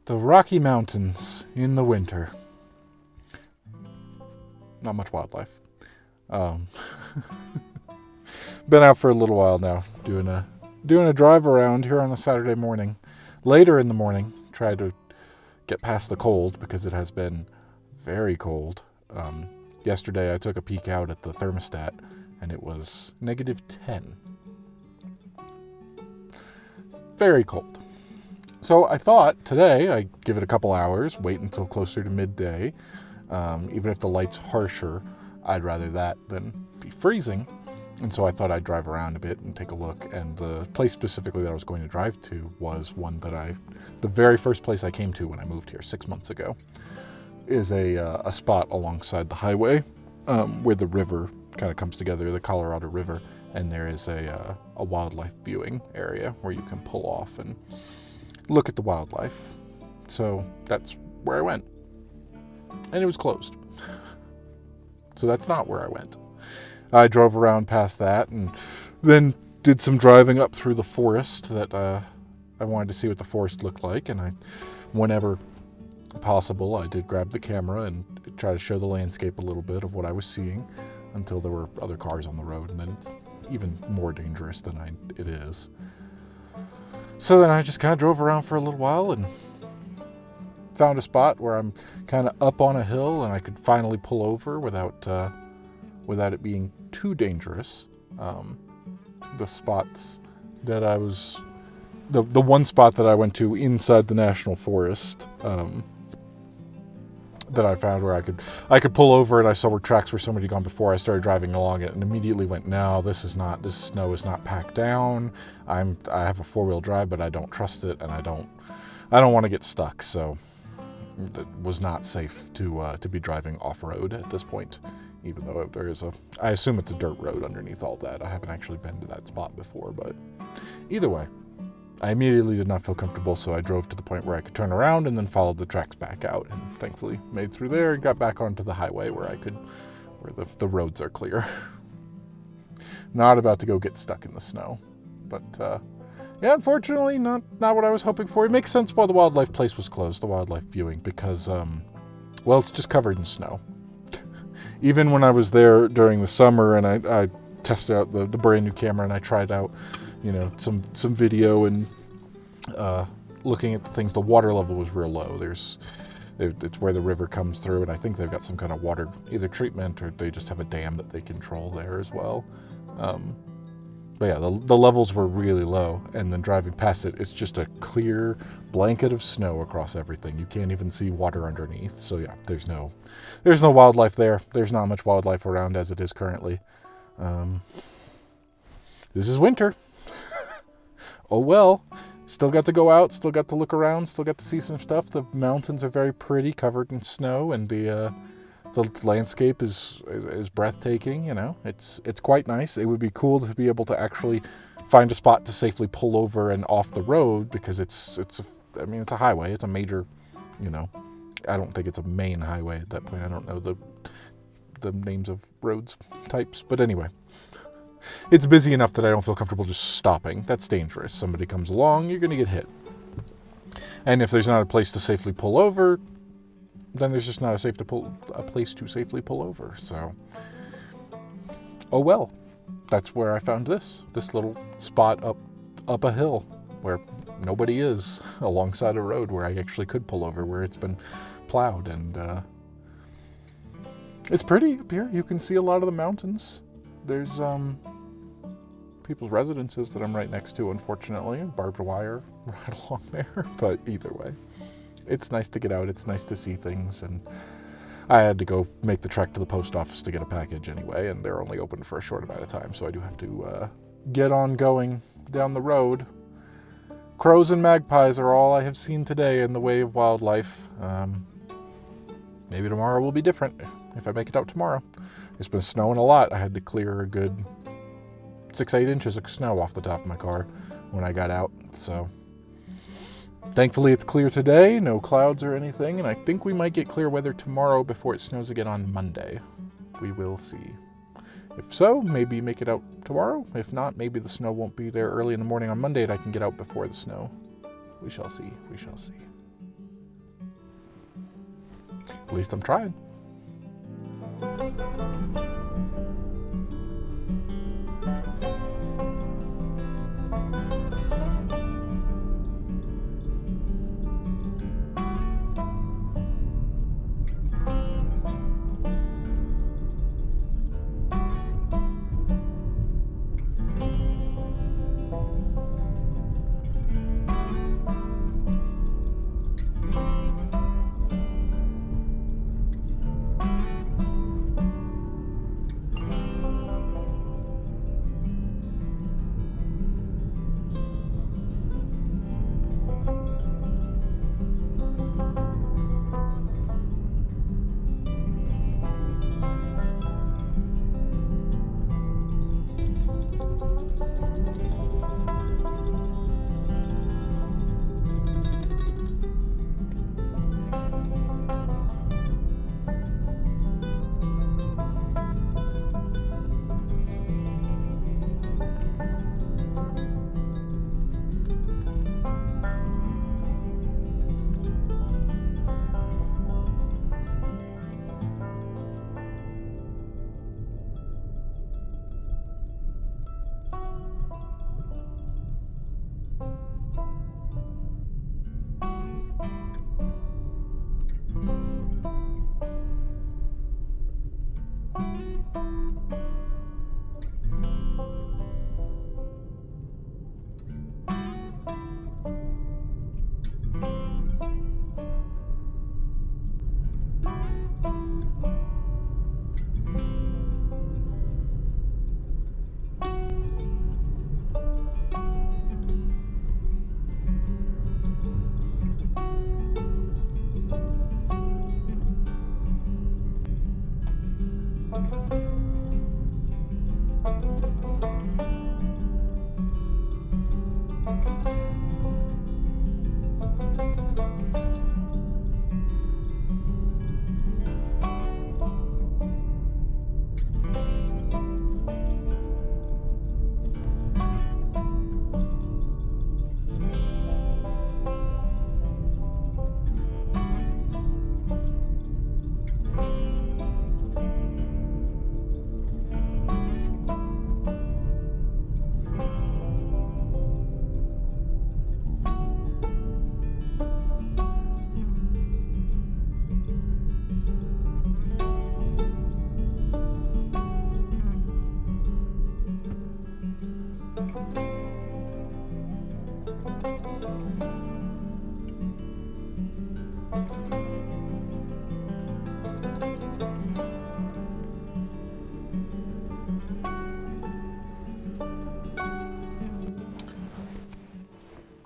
The Rocky Mountains in the winter. Not much wildlife. Um, been out for a little while now, doing a drive around here on a Saturday morning. Later in the morning, tried to get past the cold because it has been very cold. Yesterday I took a peek out at the thermostat and it was -10. Very cold. So I thought today I'd give it a couple hours, wait until closer to midday. Even if the light's harsher, I'd rather that than be freezing. And so I thought I'd drive around a bit and take a look. And the place specifically that I was going to drive to was one that the very first place I came to when I moved here 6 months ago, is a spot alongside the highway where the river kind of comes together, the Colorado River. And there is a wildlife viewing area where you can pull off and look at the wildlife. So that's where I went. And it was closed. So that's not where I went. I drove around past that and then did some driving up through the forest that I wanted to see what the forest looked like. And whenever possible, I did grab the camera and try to show the landscape a little bit of what I was seeing until there were other cars on the road. And then it's even more dangerous than it is. So then I just kind of drove around for a little while and found a spot where I'm kind of up on a hill and I could finally pull over without it being too dangerous. The spots that I was, the one spot that I went to inside the national forest, that I found where I could pull over and I saw where tracks where somebody gone before. I started driving along it and immediately went, no, this snow is not packed down. I have a 4-wheel drive, but I don't trust it and I don't want to get stuck. So it was not safe to be driving off-road at this point, even though I assume it's a dirt road underneath all that. I haven't actually been to that spot before, but either way, I immediately did not feel comfortable, so I drove to the point where I could turn around and then followed the tracks back out, and thankfully made through there and got back onto the highway where the roads are clear. Not about to go get stuck in the snow, but yeah, unfortunately, not what I was hoping for. It makes sense why the wildlife place was closed, the wildlife viewing, because, well, it's just covered in snow. Even when I was there during the summer and I tested out the brand new camera and I tried out, some video and looking at the things, the water level was real low. It's where the river comes through, and I think they've got some kind of water, either treatment or they just have a dam that they control there as well. But yeah, the levels were really low, and then driving past it, it's just a clear blanket of snow across everything. You can't even see water underneath. So yeah, there's no wildlife there. There's not much wildlife around as it is currently. This is winter. Oh well. Still got to go out, still got to look around, still got to see some stuff. The mountains are very pretty, covered in snow, and the landscape is breathtaking. It's quite nice. It would be cool to be able to actually find a spot to safely pull over and off the road, because it's a highway. It's a major, I don't think it's a main highway at that point. I don't know the names of roads types, but anyway, it's busy enough that I don't feel comfortable just stopping. That's dangerous. Somebody comes along, you're going to get hit. And if there's not a place to safely pull over, then there's just not a place to safely pull over. So, oh well, that's where I found this little spot up a hill where nobody is, alongside a road where I actually could pull over, where it's been plowed, and it's pretty up here. You can see a lot of the mountains. There's people's residences that I'm right next to, unfortunately, and barbed wire right along there. But either way, it's nice to get out. It's nice to see things. And I had to go make the trek to the post office to get a package anyway, and they're only open for a short amount of time, so I do have to get on going down the road. Crows and magpies are all I have seen today in the way of wildlife. Maybe tomorrow will be different if I make it out tomorrow. It's been snowing a lot. I had to clear a good 6-8 inches of snow off the top of my car when I got out. So thankfully it's clear today, no clouds or anything, and I think we might get clear weather tomorrow before it snows again on Monday. We will see. If so, maybe make it out tomorrow. If not, maybe the snow won't be there early in the morning on Monday and I can get out before the snow. We shall see. We shall see. At least I'm trying.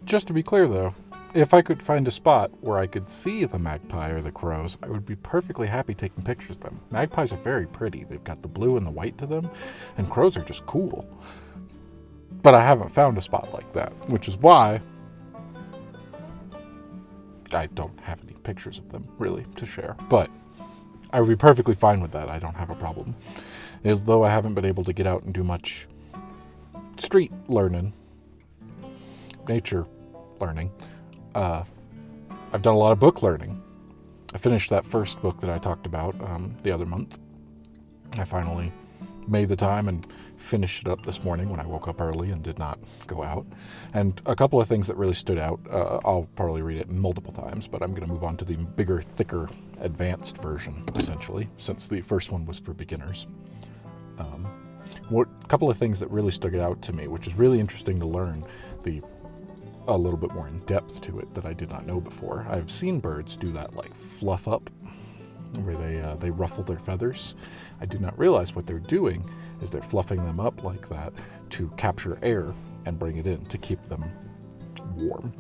Just to be clear, though, if I could find a spot where I could see the magpie or the crows, I would be perfectly happy taking pictures of them. Magpies are very pretty. They've got the blue and the white to them, and crows are just cool. But I haven't found a spot like that, which is why I don't have any pictures of them, really, to share. But I would be perfectly fine with that. I don't have a problem. Although I haven't been able to get out and do much street learning, nature learning, I've done a lot of book learning. I finished that first book that I talked about the other month. I finally made the time and finished it up this morning when I woke up early and did not go out. And a couple of things that really stood out, I'll probably read it multiple times, but I'm going to move on to the bigger, thicker, advanced version, essentially, since the first one was for beginners. A couple of things that really stuck out to me, which is really interesting to learn a little bit more in depth to it that I did not know before. I've seen birds do that, like fluff up, where they ruffle their feathers. I did not realize what they're doing is they're fluffing them up like that to capture air and bring it in to keep them warm,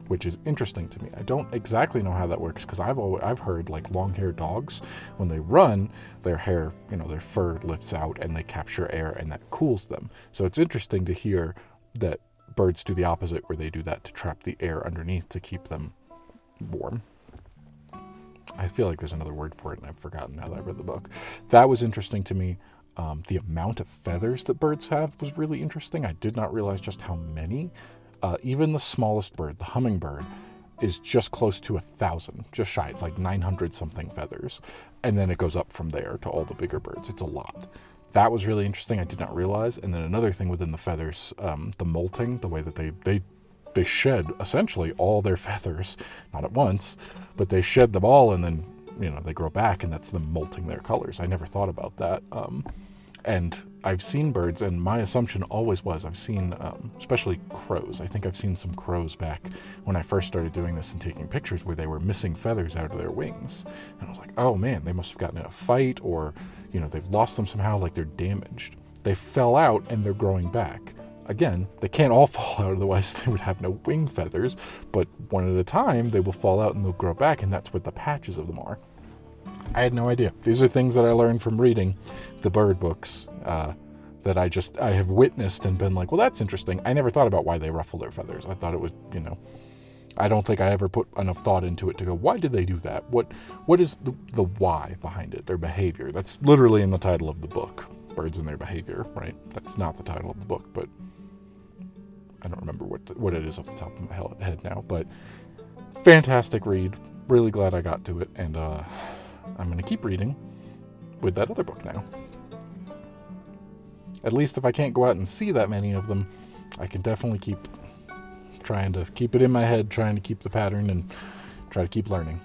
which is interesting to me. I don't exactly know how that works because I've heard like long-haired dogs, when they run, their hair, their fur lifts out and they capture air and that cools them. So it's interesting to hear that birds do the opposite, where they do that to trap the air underneath to keep them warm. I feel like there's another word for it and I've forgotten now that I've read the book. That was interesting to me. The amount of feathers that birds have was really interesting. I did not realize just how many. Even the smallest bird, the hummingbird, is just close to 1,000, just shy. It's like 900 something feathers. And then it goes up from there to all the bigger birds. It's a lot. That was really interesting. I did not realize. And then another thing within the feathers, the molting, the way that they shed essentially all their feathers, not at once, but they shed them all and then, they grow back, and that's them molting their colors. I never thought about that. And I've seen birds, and my assumption always was, I've seen, especially crows. I think I've seen some crows back when I first started doing this and taking pictures where they were missing feathers out of their wings. And I was like, oh man, they must have gotten in a fight, or, they've lost them somehow, like they're damaged. They fell out and they're growing back. Again, they can't all fall out, otherwise they would have no wing feathers, but one at a time they will fall out and they'll grow back, and that's what the patches of them are. I had no idea. These are things that I learned from reading the bird books that I have witnessed and been like, well, that's interesting. I never thought about why they ruffle their feathers. I thought it was, I don't think I ever put enough thought into it to go, why did they do that? What is the why behind it? Their behavior. That's literally in the title of the book, Birds and Their Behavior, right? That's not the title of the book, but I don't remember what it is off the top of my head now. But fantastic read. Really glad I got to it, and I'm going to keep reading with that other book now. At least if I can't go out and see that many of them, I can definitely keep trying to keep it in my head, trying to keep the pattern, and try to keep learning.